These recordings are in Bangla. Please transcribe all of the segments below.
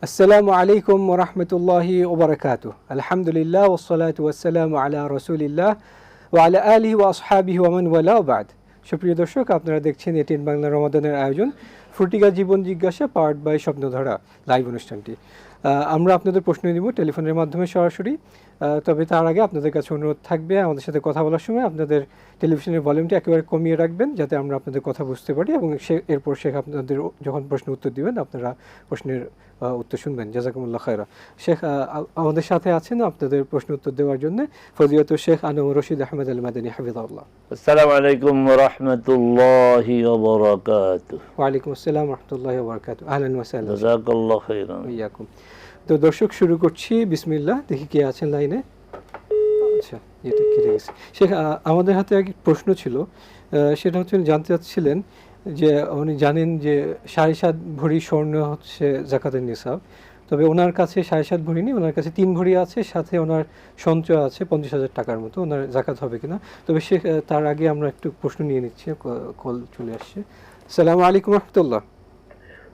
আসসালামু আলাইকুম ওয়া রাহমাতুল্লাহি ওয়া বারাকাতুহু। আলহামদুলিল্লাহ ওয়াসসালাতু ওয়াসসালামু আলা রাসূলিল্লাহ ওয়া আলা আলিহি ওয়া আসহাবিহি ওয়া মান ওয়ালা ওয়া বা'দ। সুপ্রিয় দর্শক, আপনারা দেখছেন এটিএন বাংলা রমাদানের আয়োজন ফ্রুটিকা জীবন জিজ্ঞাসা পাওয়ার্ড বাই স্বপ্নধারা লাইভ অনুষ্ঠানটি। আমরা আপনাদের প্রশ্ন নিব টেলিফোনের মাধ্যমে সরাসরি। তবে তার আগে আপনাদের কাছে অনুরোধ থাকবে, আমাদের সাথে কথা বলার সময় আপনাদের টেলিভিশনের ভলিউমটি একেবারে কমিয়ে রাখবেন, যাতে আমরা আপনাদের কথা বুঝতে পারি এবং এরপর শেখ আপনাদের যখন প্রশ্নের উত্তর দিবেন আপনারা প্রশ্নের উত্তর শুনবেন। জাযাকুমুল্লাহ খায়রা। শেখ আমাদের সাথে আছেন আপনাদের প্রশ্ন উত্তর দেওয়ার জন্য ফজিলাতুল শেখ আনোয়ার রশিদ আহমেদ আল মাদানী হাফিজাহুল্লাহ। আসসালামু আলাইকুম ওয়া রাহমাতুল্লাহি ওয়া বারাকাতুহু। ওয়া আলাইকুম আসসালাম ওয়া রাহমাতুল্লাহি ওয়া বারাকাতুহু। আহলান ওয়া সাহলান। জাযাকাল্লাহু খাইরান। ইয়াকুম। তো দর্শক, শুরু করছি। বিসমিল্লাহ। দেখি কে আছেন লাইনে। আচ্ছা, এটা কেটে গেছে। শেখ, আমাদের হাতে এক প্রশ্ন ছিল, সেটা হচ্ছে জানতে চাচ্ছিলেন যে উনি জানেন যে 7.5 ভরি স্বর্ণ হচ্ছে যাকাতের নিসাব, তবে ওনার কাছে 7.5 ভরি নেই, ওনার কাছে 3 ভরি আছে, সাথে ওনার সঞ্চয় আছে 50,000 টাকার মতো। ওনার যাকাত হবে কিনা? তবে সে তার আগে আমরা একটু প্রশ্ন নিয়ে নিচ্ছি, কল চলে আসছে। আসসালামু আলাইকুম রহমতুল্লাহ।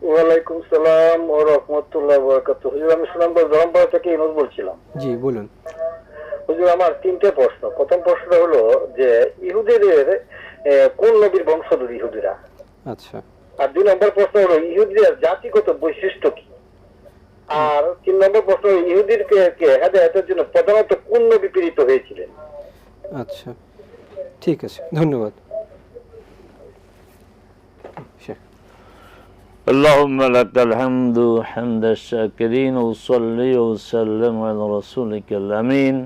ওয়ালাইকুম সালাম ওয়া রাহমাতুল্লাহি ওয়া বারাকাতুহু। হুজুর, আমি সুনামগঞ্জ জলমপাড়া থেকে ইনুস বলছিলাম। জি, বলুন। হুজুর, আমার 3টে প্রশ্ন। প্রথম প্রশ্নটা হলো যে ইহুদিদের কোন নবীর বংশধর ইহুদিরা? আচ্ছা। আর 2 নম্বর প্রশ্ন হলো ইহুদিদের জাতিগত বৈশিষ্ট্য কি? আর 3 নম্বর প্রশ্ন হলো ইহুদিদেরকে হেদায়েতের জন্য প্রধানত কোন নবী প্রেরিত হয়েছিলেন? আচ্ছা, ঠিক আছে, ধন্যবাদ। اللهم لك الحمد حمد الشاكرين وصلي وسلم على رسولك الأمين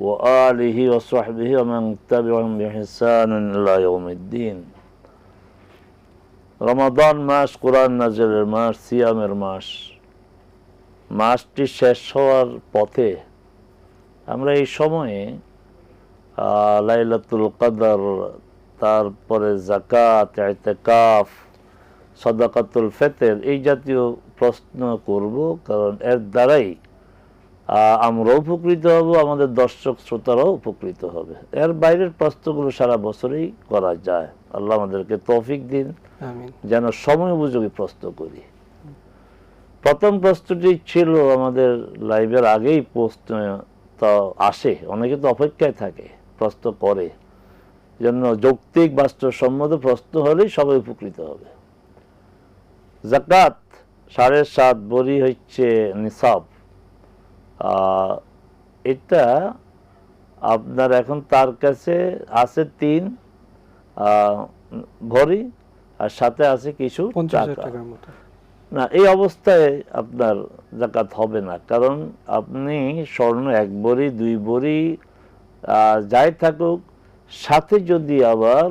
وآله وصحبه ومن تبعهم بإحسان إلى يوم الدين। রমাদান মাস কোরআন নাযিলের মাস, সিয়ামের মাস। মাসটি শেষ হওয়ার পথে আমরা এই সময়ে লাইলাতুল কদর, তারপরে যাকাত, ইতিকাফ, সাদাকাতুল ফিতর এই জাতীয় প্রশ্ন করব, কারণ এর দ্বারাই আমরা উপকৃত হব, আমাদের দর্শক শ্রোতারাও উপকৃত হবে। এর বাইরের প্রশ্নগুলো সারা বছরই করা যায়। আল্লাহ আমাদেরকে তৌফিক দিন যেন সময় উপযোগী প্রশ্ন করি। প্রথম প্রশ্নটি ছিল আমাদের লাইভের আগেই প্রশ্ন তো আসে, অনেকে তো অপেক্ষায় থাকে, প্রশ্ন করে, জন্য যৌক্তিক বাস্তবসম্মত প্রশ্ন হলেই সবাই উপকৃত হবে। যাকাত 7.5 ভরি হচ্ছে নিসাব। এটা আপনার এখন তার কাছে আছে 3 ভরি আর সাথে আছে কিছু টাকা। না, এই অবস্থায় আপনার যাকাত হবে না, কারণ আপনি স্বর্ণ 1 ভরি 2 ভরি যাই থাকুক, সাথে যদি আবার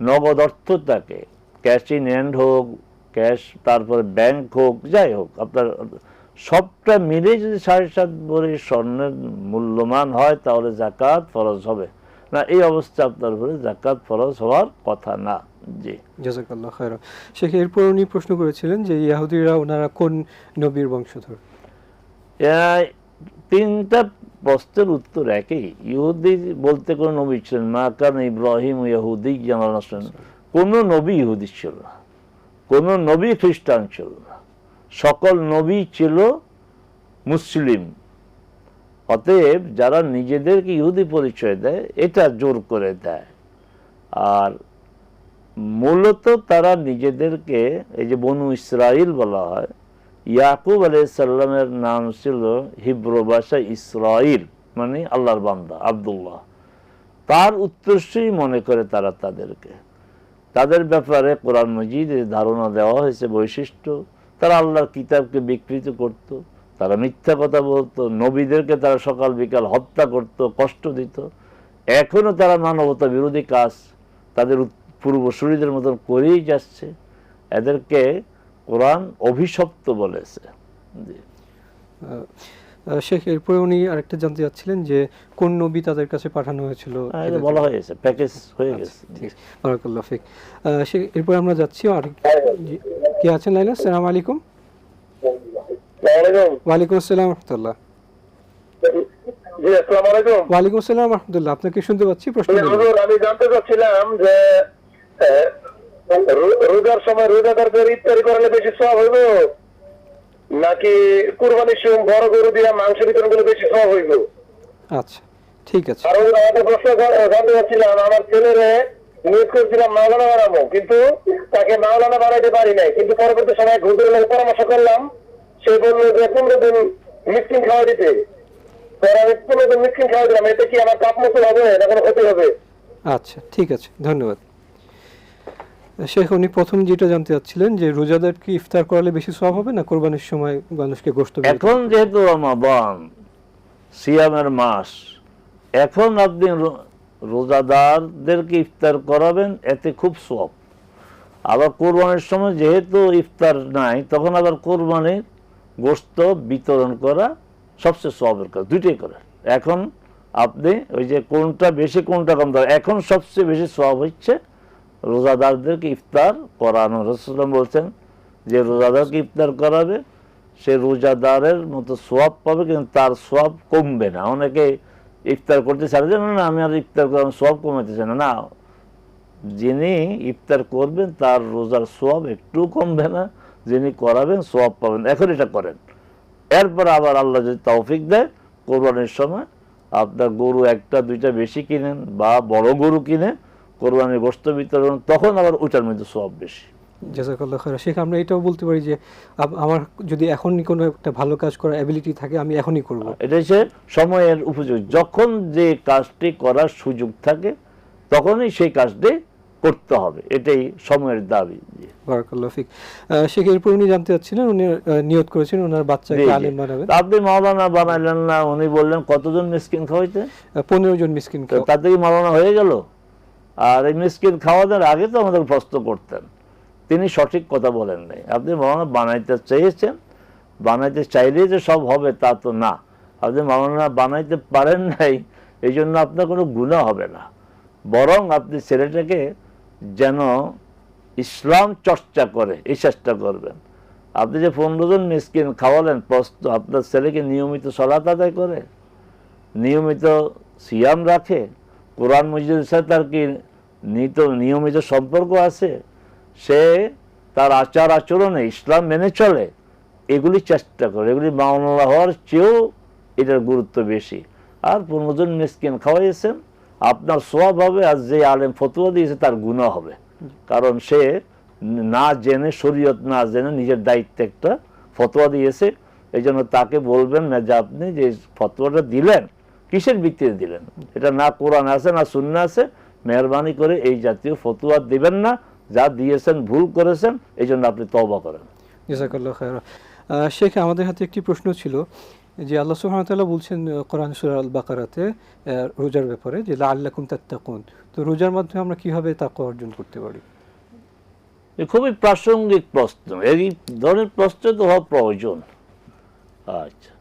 নগদ অর্থ থাকে, ক্যাশ ইন হ্যান্ড হোক, ক্যাশ তারপরে ব্যাংক হোক, যাই হোক, আপনার সবটা মিলে যদি 7.5 ভরি স্বর্ণের মূল্যমান হয়, তাহলে যাকাত ফরজ হবে না। এই অবস্থা আপনার উপরে যাকাত ফরজ হওয়ার কথা না। জি, জাযাকাল্লাহু খায়রা। শেখ, এরপর উনি প্রশ্ন করেছিলেন যে ইহুদিরা ওনারা কোন নবীর বংশধর? 3টা প্রশ্নের উত্তর একই। ইহুদি বলতে কোন নবী ছিলেন? মা কানা ইব্রাহিম ইহুদিয়্যান ওয়া নাসরানিয়্যান। কোন নবী ইহুদি ছিল না, কোন নবী খ্রিস্টান ছিল না, সকল নবী ছিল মুসলিম। অতএব যারা নিজেদেরকে ইহুদি পরিচয় দেয়, এটা জোর করে দেয়। আর মূলত তারা নিজেদেরকে, এই যে বনু ইসরাইল বলা হয়, ইয়াকুব আলাইহিস সালামের নাম ছিল হিব্রু ভাষায় ইসরাইল, মানে আল্লাহর বান্দা, আব্দুল্লাহ। তার উত্তরসূরি মনে করে তারা তাদেরকে। তাদের ব্যাপারে কোরআন মাজিদে ধারণা দেওয়া হয়েছে বৈশিষ্ট্য। তারা আল্লাহর কিতাবকে বিকৃত করত, তারা মিথ্যা কথা বলতো, নবীদেরকে তারা সকাল বিকাল হত্যা করত, কষ্ট দিত। এখনো তারা মানবতা বিরোধী কাজ তাদের পূর্বসূরীদের মতন করেই যাচ্ছে। এদেরকে কোরআন অভিশপ্ত বলেছে। শেখ, এরপরে উনি আরেকটা জানতে চাচ্ছিলেন যে কোন নবী তাদের কাছে পাঠানো হয়েছিল। এটা বলা হয়েছে, প্যাকেজ হয়ে গেছে। বারাকাল্লাহু ফিক। শেখ, এরপর আমরা যাচ্ছি আর কে আছেন লাইনে। আসসালামু আলাইকুম। ওয়ালাইকুম আসসালাম রাহমাতুল্লাহ। জি, আসসালামু আলাইকুম। ওয়ালাইকুম আসসালাম রাহমাতুল্লাহ। আপনাকে শুনতে পাচ্ছি। প্রশ্ন হুজুর, আমি জানতে চাচ্ছিলাম যে রোজার সময় রোজাদারদের ইফতারি করলে বেশি সওয়াব হইব নাকি কুরবানির সময় বড় গরু দিয়ে মাংস বিতরণ করলে বেশি সওয়াব হইব? আচ্ছা, ঠিক আছে। আর একটা প্রশ্ন জানতে চাচ্ছিলাম, আমার ছেলেরে নিয়োগ করেছিলাম মাওলানা বানাবো, কিন্তু তাকে মাওলানা বানাইতে পারি নাই, কিন্তু পরবর্তী সময় হুজুরের পরামর্শ করলাম, সে বললো যে 15 দিন মিসকিন খাওয়া দিতে। পরে আমি 15 দিন মিসকিন খাওয়া দিলাম, এতে কি আমার পাপ মুক্ত হবে না কোনো ক্ষতি হবে? আচ্ছা, ঠিক আছে, ধন্যবাদ। শেখ, উনি প্রথম যেটা জানতে চাচ্ছিলেন যে রোজাদার কি ইফতার করালে বেশি সওয়াব হবে না কোরবানির সময় মানুষকে গোশত বিতরণ এখন যেহেতু রমাদান সিয়ামের মাস, এখন আপনি রোজাদারদেরকে ইফতার করাবেন, এতে খুব সওয়াব। আবার কোরবানির সময় যেহেতু ইফতার নাই, তখন আবার কোরবানির গোশত বিতরণ করা সবচেয়ে সওয়াবের কাজ, দুইটাই করেন। এখন আপনি ওই যে কোনটা বেশি কোনটা কম, এখন সবচেয়ে বেশি সওয়াব হচ্ছে রোজাদারদেরকে ইফতার করানো। রাসূলুল্লাহ বলছেন যে রোজাদারকে ইফতার করাবে, সে রোজাদারের মতো সওয়াব পাবে, কিন্তু তার সওয়াব কমবে না। অনেকে ইফতার করতে চায় না, আমি আর ইফতার করলাম, সওয়াব কমাতে চায় না। যিনি ইফতার করবেন তার রোজার সওয়াব একটু কমবে না, যিনি করাবেন সওয়াব পাবেন। এখন এটা করেন, এরপর আবার আল্লাহ যদি তৌফিক দেয় কোরবানির সময় আপনার গরু একটা দুইটা বেশি কিনেন বা বড় গরু কিনে কোরবানির গোশত বিতরণ, তখন আবার ওটার মধ্যে সওয়াব বেশি। জাযাকাল্লাহু খাইরান। শেখ, আমরা এটাও বলতে পারি যে আমার যদি এখনই কোনো একটা ভালো কাজ করার অ্যাবিলিটি থাকে, আমি এখনই করব। এটা হচ্ছে সময়ের উপযোগী, যখন যে কাজটি করার সুযোগ থাকে তখনই সেই কাজটি করতে হবে, এটাই সময়ের দাবি। বারাকাল্লাহু ফিক। শেখ, এরপর উনি জানতে চাচ্ছিলেন, উনি নিয়ত করেছেন ওনার বাচ্চাকে আলেম বানাবেন। আপনি মাওলানা বানাইলেন না, উনি বললেন কতজন মিসকিন খাওয়াইতে? 15 জন মিসকিন। তাতে কি মাওলানা হয়ে গেল? আর এই মিসকিন খাওয়ানোর আগে তো আমাদের প্রশ্ন করতেন, তিনি সঠিক কথা বলেন নাই। আপনি মাওলানা বানাইতে চেয়েছেন, বানাইতে চাইলেই যে সব হবে তা তো না। আপনি মাওলানা বানাইতে পারেন নাই, এই জন্য আপনার কোনো গুনাহ হবে না। বরং আপনি ছেলেটাকে যেন ইসলাম চর্চা করে এই চেষ্টা করবেন। আপনি যে 15 জন মিসকিন খাওয়ালেন, প্রশ্ন আপনার ছেলেকে নিয়মিত সালাত আদায় করে, নিয়মিত সিয়াম রাখে, কোরআন মজিদের সাথে তার কি নিয়মিত সম্পর্ক আছে, সে তার আচার আচরণে ইসলাম মেনে চলে, এগুলি চেষ্টা করে। এগুলি মাওলানা হওয়ার চেয়েও এটার গুরুত্ব বেশি। আর 15 জন মিসকিন খাওয়াইয়েছেন, আপনার সওয়াব হবে, আর যে আলেম ফতোয়া দিয়েছে তার গুনাহ হবে, কারণ সে না জেনে, শরীয়ত না জেনে নিজের দায়িত্বে একটা ফতোয়া দিয়েছে। এই জন্য তাকে বলবেন না যে আপনি যে ফতোয়াটা দিলেন কিসের ভিত্তিতে দিলেন, এটা না কোরআন আছে না সুন্নাহ আছে, মেহরবানি করে এই জাতীয় ফতোয়া দিবেন না, যা দিয়েছেন ভুল করেছেন, এই জন্য আপনি তওবা করেন। জাযাকাল্লাহু খাইরান। শেখ, আমাদের হাতে একটি প্রশ্ন ছিল যে আল্লাহ সুবহানাহু ওয়া তাআলা বলছেন কোরআন সূরা আল বাকারাতে রোজার ব্যাপারে যে লাআল্লাকুম তাত্তাকুন। তো রোজার মাধ্যমে আমরা কিভাবে তাকওয়া অর্জন করতে পারি? খুবই প্রাসঙ্গিক প্রশ্ন, এই ধরনের প্রশ্ন তো হওয়া প্রয়োজন। আচ্ছা,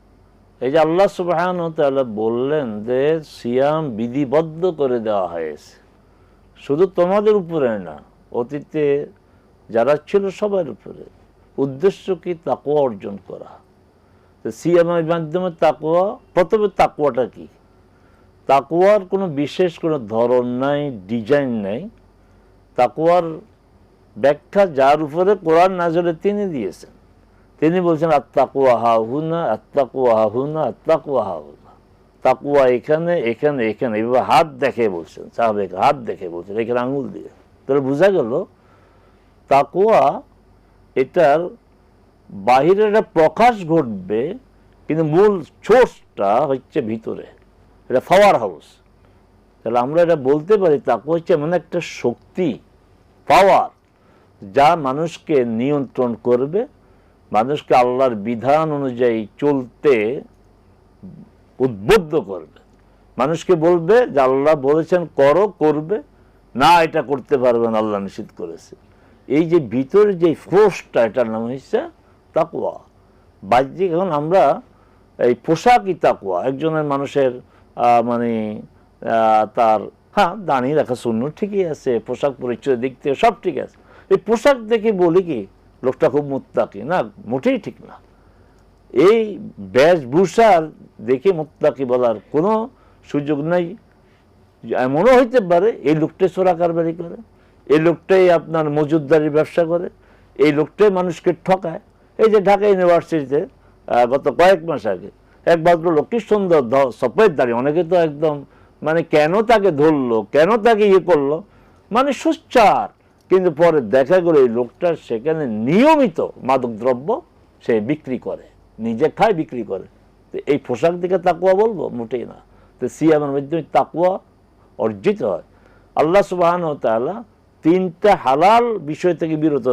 এই যে আল্লাহ সুবহানাহু ওয়া তাআলা বললেন যে সিয়াম বিধিবদ্ধ করে দেওয়া হয়েছে, শুধু তোমাদের উপরে না, অতীতে যারা ছিল সবার উপরে। উদ্দেশ্য কি? তাকওয়া অর্জন করা। তো সিয়ামের মাধ্যমে তাকওয়া, প্রথমে তাকওয়াটা কি? তাকওয়ার কোনো বিশেষ কোনো ধরন নাই, ডিজাইন নাই। তাকওয়ার ব্যাখ্যা যার উপরে কোরআন নাযিল তিনি দিয়েছেন। তিনি বলছেন আত্তাকওয়া হাহুনা, আত্তাকওয়া হাহুনা, আত্তাকওয়া হাহুনা। তাকওয়া এখানে, এখানে, এখানে, এভাবে হাত দেখে বলছেন, সাহাবেক হাত দেখে বলছেন, এখানে আঙুল দিয়ে। তাহলে বোঝা গেল তাকওয়া এটার বাহিরে একটা প্রকাশ ঘটবে, কিন্তু মূল সোর্সটা হচ্ছে ভিতরে, এটা পাওয়ার হাউস। তাহলে আমরা এটা বলতে পারি তাকওয়া হচ্ছে এমন একটা শক্তি, পাওয়ার, যা মানুষকে নিয়ন্ত্রণ করবে, মানুষকে আল্লাহর বিধান অনুযায়ী চলতে উদ্বুদ্ধ করবে, মানুষকে বলবে যে আল্লাহ বলেছেন করো, করবে না, এটা করতে পারবেন, আল্লাহ নিষেধ করেছে। এই যে ভিতরে যে ফোর্সটা, এটার নাম হচ্ছে তাকওয়া। বাহ্যিক এখন আমরা এই পোশাকই তাকওয়া। একজনের মানুষের মানে তার দাঁড়িয়ে রাখা সুন্নত ঠিকই আছে, পোশাক পরিচয় দিক থেকে সব ঠিক আছে, এই পোশাক দেখে বলি কি লোকটা খুব মুত্তাকি, না, মোটেই ঠিক না। এই বেশভূষার দেখে মুত্তাকি বলার কোনো সুযোগ নাই। এমনও হইতে পারে এই লোকটাই চোরা কারবারি করে, এই লোকটাই আপনার মজুদদারির ব্যবসা করে, এই লোকটাই মানুষকে ঠকায়, এই যে ঢাকা ইউনিভার্সিটিতে গত কয়েক মাস আগে এক ভদ্রলোক কি সুন্দর সফেদ দাঁড়িয়ে, অনেকে তো একদম মানে কেন তাকে ধরলো, কেন তাকে ইয়ে করলো, মানে সোচ্চার, কিন্তু পরে দেখা গেল এই লোকটা সেখানে নিয়মিত মাদক দ্রব্য সে বিক্রি করে, নিজে খায় বিক্রি করে। তো এই পোশাক দিকে তাকুয়া বলবো? মোটেই না। তো সিয়ামের মাধ্যমে তাকুয়া অর্জিত হয়। আল্লাহ সুবহানাহু ওয়া তাআলা তিনটা হালাল বিষয় থেকে বিরত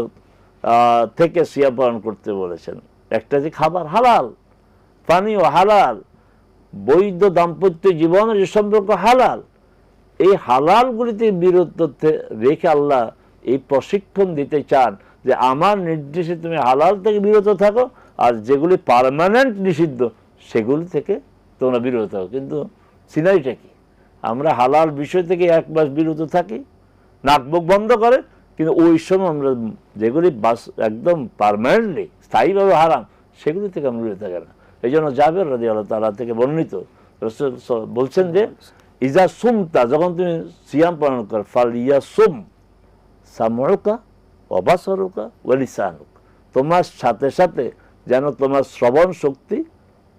থেকে সিয়াম পালন করতে বলেছেন। একটা যে খাবার হালাল, পানীয় হালাল, বৈধ দাম্পত্য জীবনের যে সম্পর্ক হালাল, এই হালালগুলিতে বিরত রেখে আল্লাহ এই প্রশিক্ষণ দিতে চান যে আমার নির্দেশে তুমি হালাল থেকে বিরত থাকো, আর যেগুলি পার্মানেন্ট নিষিদ্ধ সেগুলি থেকে তোমরা বিরত থাকো। কিন্তু সিনারিটা কি? আমরা হালাল বিষয় থেকে এক মাস বিরত থাকি, নাক মুখ বন্ধ করে, কিন্তু ওই সময় আমরা যেগুলি একদম পার্মানেন্টলি স্থায়ীভাবে হারাম সেগুলি থেকে আমরা বিরত থাকি না। এই জন্য জাবের রাদিয়াল্লাহু তাআলা থেকে বর্ণিত রাসূল বলছেন যে ইজা সুমতা, যখন তুমি সিয়াম পালন কর, ফালিয়া সুম সামউকা ওয়া বাসারুকা ওয়া লিসানুক, তোমার সাথে সাথে যেন তোমার শ্রবণ শক্তি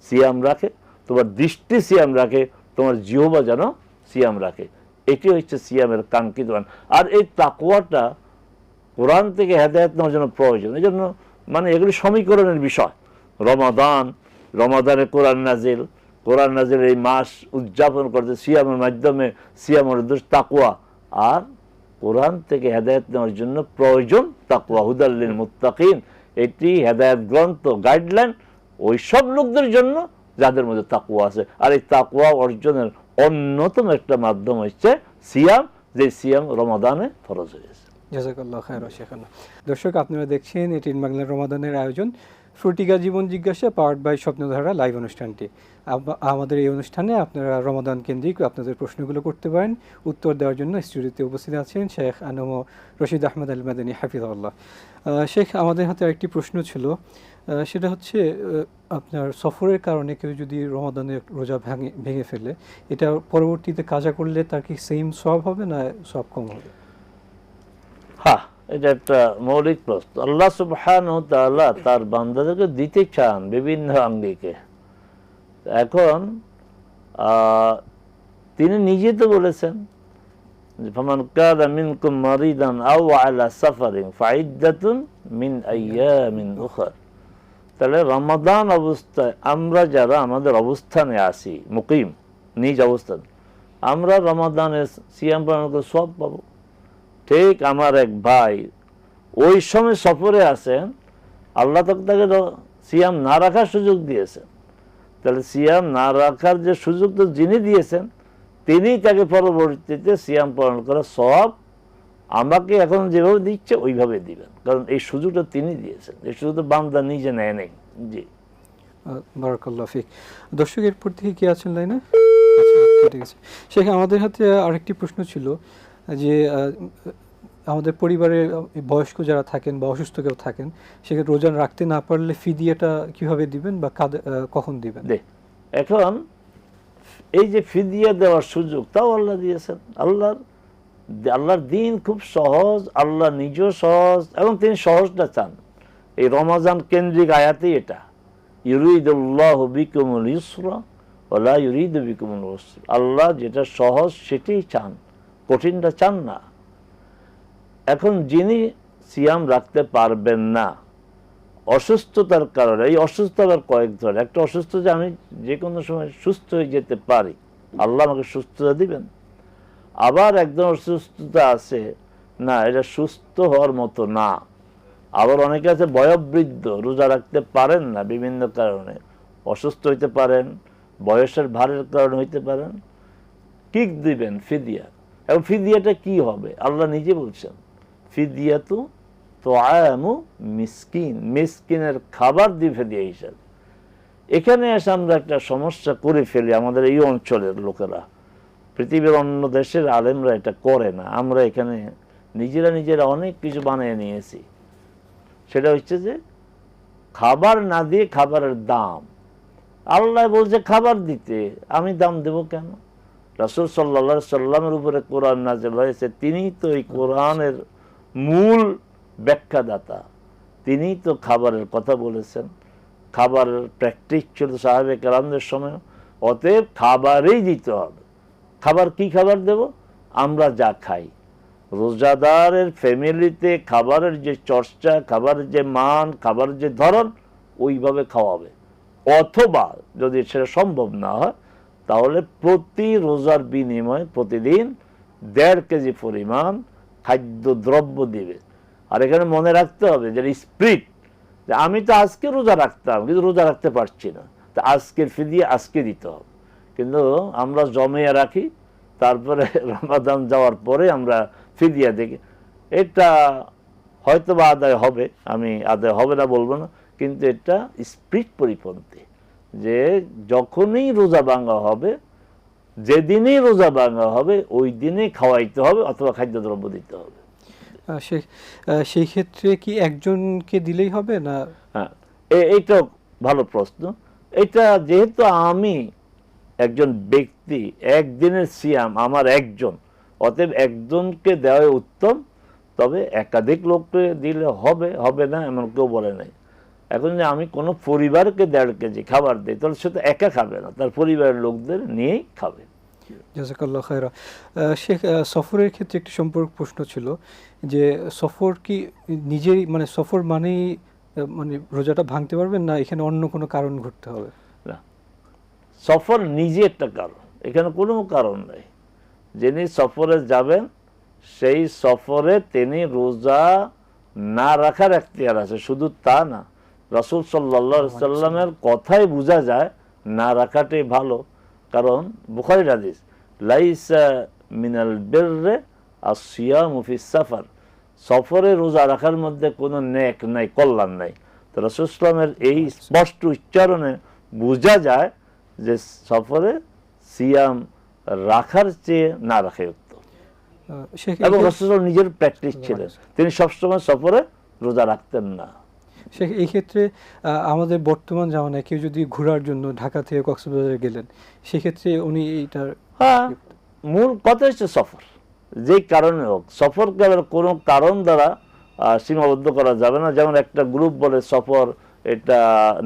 সিয়াম রাখে, তোমার দৃষ্টি সিয়াম রাখে, তোমার জিহ্বা যেন সিয়াম রাখে। এটি হচ্ছে সিয়ামের কাঙ্ক্ষিত মান। আর এই তাকওয়াটা কোরআন থেকে হেদায়েত নেওয়ার জন্য প্রয়োজন। এই জন্য মানে এগুলি সমীকরণের বিষয়। রমাদানে কোরআন নাজিল এই মাস উদযাপন করতে সিয়ামের মাধ্যমে, সিয়ামের উদ্দেশ্য তাকওয়া, আর কোরআন থেকে হেদায়েত নেওয়ার জন্য প্রয়োজন তাকওয়া। হুদাল লিল মুত্তাকিন, এটি হেদায়েত গ্রন্থ, গাইডলাইন ওই সব লোকদের জন্য যাদের মধ্যে তাকওয়া আছে। আর এই তাকওয়া অর্জনের অন্যতম একটা মাধ্যম হচ্ছে সিয়াম, যে সিয়াম রমাদানে ফরজ হয়েছে। জাযাকাল্লাহু খায়রান শেখানা। দর্শক, আপনারা দেখছেন এটিএন বাংলার রমাদানের আয়োজন ফ্রুটিকা জীবন জিজ্ঞাসা পাওয়ার্ড বাই স্বপ্নধারা লাইভ অনুষ্ঠানটি। আমাদের এই অনুষ্ঠানে আপনারা রমাদান কেন্দ্রিক আপনাদের প্রশ্নগুলো করতে পারেন। উত্তর দেওয়ার জন্য স্টুডিওতে উপস্থিত আছেন শেখ আনম রশিদ আহমদ আল মাদানী হাফিজাহুল্লাহ। শেখ, আমাদের হাতে আরেকটি প্রশ্ন ছিল, সেটা হচ্ছে আপনার সফরের কারণে কেউ যদি রমাদানের রোজা ভেঙে ফেলে, এটা পরবর্তীতে কাজা করলে তার কি সেম সওয়াব হবে না সওয়াব কম হবে? হ্যাঁ, এটা একটা মৌলিক প্রশ্ন। আল্লাহ সুবহানাহু ওয়া তাআলা তার বান্দাদেরকে দিতে চান বিভিন্ন আঙ্গিকে। এখন তিনি নিজে তো বলেছেন যে ফামান কানা মিনকুম মারিদান আও আলা সাফারিন ফাইদ্দাতুন মিন আইয়ামিন উখর। তাহলে রমাদান অবস্থায় আমরা যারা আমাদের অবস্থানে আছি, মুকিম নিজ অবস্থান, আমরা রমাদানে সিয়াম পালন করে সওয়াব পাবো। ঠিক আমার এক ভাই ওই সময় সফরে আছেন, আল্লাহ তাকে সিয়াম না রাখার সুযোগ দিয়েছেন। তাহলে সিয়াম না রাখার যে সুযোগ তো যিনি দিয়েছেন, তিনি তাকে পরবর্তীতে সিয়াম পালন করার সওয়াব আমাকে এখন যেভাবে দিচ্ছে ওইভাবে দিবেন, কারণ এই সুযোগটা তিনি দিয়েছেন। এই সুযোগটা বান্দা নিজে নেয় নেই। জি, বারাকাল্লাহু ফিক। দর্শক, এরপর থেকে কি আছেন লাইনে? আচ্ছা, ঠিক আছে। শেখ, আমাদের হাতে আরেকটি প্রশ্ন ছিল যে আমাদের পরিবারে বয়স্ক যারা থাকেন বা অসুস্থ কেউ থাকেন, সেক্ষেত্রে রোজা রাখতে না পারলে ফিদিয়াটা কিভাবে দিবেন বা কখন দিবেন? এখন এই যে ফিদিয়া দেওয়ার সুযোগ তাও আল্লাহ দিয়েছেন। আল্লাহর দিন খুব সহজ, আল্লাহ নিজেও সহজ, এবং তিনি সহজটা চান। এই রমাজান কেন্দ্রিক আয়াতেই এটা, ইউরিদুল্লাহু বিকুমুল ইউসরা ওয়া লা ইউরিদু বিকুমুল উসরা। আল্লাহ যেটা সহজ সেটাই চান, কঠিনটা চান না। এখন যিনি সিয়াম রাখতে পারবেন না অসুস্থতার কারণে, এই অসুস্থতার কয়েক ধরনের, একটা অসুস্থ যে আমি যে কোনো সময় সুস্থ হয়ে যেতে পারি, আল্লাহ আমাকে সুস্থতা দিবেন। আবার একজন অসুস্থতা আছে, না এটা সুস্থ হওয়ার মতো না। আবার অনেকে আছে বয়োবৃদ্ধ, রোজা রাখতে পারেন না বিভিন্ন কারণে, অসুস্থ হইতে পারেন, বয়সের ভারের কারণে হইতে পারেন। কি দিবেন? ফিদিয়া। এবং ফিদিয়াটা কি হবে? আল্লাহ নিজে বলছেন ফিদিয়াতু তুআমু মিসকিন, মিসকিনের খাবার দিয়ে ফিদিয়া হিসাবে। এখানে এসে আমরা একটা সমস্যা করে ফেলি আমাদের এই অঞ্চলের লোকেরা। পৃথিবীর অন্য দেশের আলেমরা এটা করে না, আমরা এখানে নিজেরা অনেক কিছু বানিয়ে নিয়েছি। সেটা হচ্ছে যে খাবার না দিয়ে খাবারের দাম। আল্লাহ বলছে খাবার দিতে, আমি দাম দেব কেন? রাসূল সাল্লাল্লাহু আলাইহি সাল্লামের উপরে কোরআন নাযিল হয়েছে, তিনি তো এই কোরআনের মূল ব্যাখ্যাদাতা, তিনিই তো খাবারের কথা বলেছেন, খাবারের প্র্যাকটিস ছিল সাহাবে কেরামদের সময়। অতএব খাবারই দিতে হবে। খাবার কি খাবার দেব? আমরা যা খাই। রোজাদারের ফ্যামিলিতে খাবারের যে চর্চা, খাবারের যে মান, খাবারের যে ধরন, ওইভাবে খাওয়াবে। অথবা যদি সেটা সম্ভব না হয়, তাহলে প্রতি রোজার বিনিময়ে প্রতিদিন 1.5 কেজি পরিমাণ খাদ্যদ্রব্য দিবে। আর এখানে মনে রাখতে হবে যে স্পিরিট, যে আমি তো আজকে রোজা রাখতাম কিন্তু রোজা রাখতে পারছি না, তা আজকের ফিদিয়া আজকে দিতে হবে। কিন্তু আমরা জমিয়ে রাখি, তারপরে রমাদান যাওয়ার পরে আমরা ফিদিয়া দেখি। এটা হয়তো বা আদায় হবে, আমি আদায় হবে না বলবো না, কিন্তু এটা স্পিরিট পরিপন্থী, যে যখনই রোজা ভাঙা হবে, যেদিনই রোজা ভাঙা হবে ওই দিনেই খাওয়াইতে হবে অথবা খাদ্যদ্রব্য দিতে হবে। সেই ক্ষেত্রে কি একজনকে দিলেই হবে না? হ্যাঁ, এইটা ভালো প্রশ্ন। এটা যেহেতু আমি একজন ব্যক্তি, একদিনের সিয়াম আমার একজন, অতএব একজনকে দেওয়া উত্তম। তবে একাধিক লোককে দিলে হবে, হবে না এমন কেউ বলে নাই। এখন যে আমি কোনো পরিবারকে 1.5 কেজি খাবার দিই, তাহলে সে তো একা খাবে না, তার পরিবারের লোকদের নিয়েই খাবে। জাযাকাল্লাহ খায়রা। শেখ, সফরের ক্ষেত্রে একটি সম্পর্ক প্রশ্ন ছিল যে সফর কি নিজেই, মানে সফর মানেই মানে রোজাটা ভাঙতে পারবেন, না এখানে অন্য কোনো কারণ ঘটতে হবে? না, সফর নিজে একটা কারণ, এখানে কোনো কারণ নেই। যিনি সফরে যাবেন সেই সফরে তিনি রোজা না রাখার এখতিয়ার আছে। শুধু তা না, রাসূল সাল্লাল্লাহু আলাইহি সাল্লামের কথাই বোঝা যায় না রাখাটাই ভালো। কারণ বুখারীর হাদিস, লাইসা মিনাল বিররি আসিয়ামু ফিস সাফার, সফরে রোজা রাখার মধ্যে কোনো নেক নাই, কল্যাণ নাই। তো রাসূল সাল্লামের এই স্পষ্ট উচ্চারণে বোঝা যায় যে সফরে সিয়াম রাখার চেয়ে না রাখাই উত্তম। এবং রাসূল নিজের প্র্যাকটিস ছিলেন, তিনি সবসময় সফরে রোজা রাখতেন না। এই ক্ষেত্রে আমাদের বর্তমান জামানায় কেউ যদি ঘোরার জন্য ঢাকা থেকে কক্সবাজার গেলেন, সেক্ষেত্রে উনি এইটার মূল কথা হচ্ছে সফর, যেই কারণে হোক সফরকে কোনো কারণ দ্বারা সীমাবদ্ধ করা যাবে না। যেমন একটা গ্রুপ বলে সফর এটা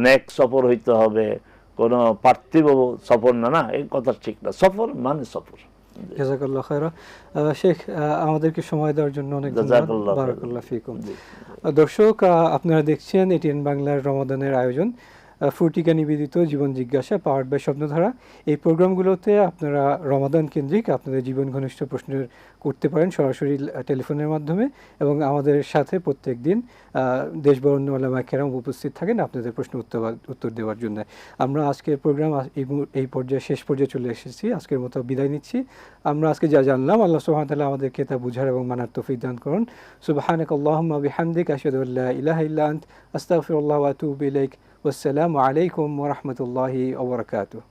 নেক সফর হইতে হবে, কোনো পার্থিব সফর না, না এই কথা ঠিক না। সফর মানে সফর। জাযাকাল্লাহ খায়রা। শেখ, আমাদেরকে সময় দেওয়ার জন্য অনেক ধন্যবাদ। বারাকাল্লাহ ফিকুম। দর্শক, আপনারা দেখছেন এটিএন বাংলার রমাদানের আয়োজন ফুটিকা নিবেদিত জীবন জিজ্ঞাসা পাওয়ার্ড বাই স্বপ্নধারা। এই প্রোগ্রামগুলোতে আপনারা রমাদান কেন্দ্রিক আপনাদের জীবন ঘনিষ্ঠ প্রশ্ন করতে পারেন সরাসরি টেলিফোনের মাধ্যমে, এবং আমাদের সাথে প্রত্যেক দিন দেশবরেণ্য ওলামায়ে কেরাম উপস্থিত থাকেন আপনাদের প্রশ্ন উত্তর দেওয়ার জন্য। আমরা আজকের প্রোগ্রাম এই পর্যায়ে শেষ পর্যায়ে চলে এসেছি। আজকের মতো বিদায় নিচ্ছি। আমরা আজকে যা জানলাম, আল্লাহ সুবহানাহু ওয়া তাআলা আমাদেরকে তা বুঝার এবং মানার তৌফিক দান করুন। সুবহানাকাল্লাহুম্মা বিহামদিকা আশহাদু আল্লা ইলাহা ইল্লা আনতা আস্তাগফিরুল্লাহ ওয়া আতুবু ইলাইক। ওয়াসসালামু আলাইকুম ওয়া রাহমাতুল্লাহি ওয়া বারাকাতুহু।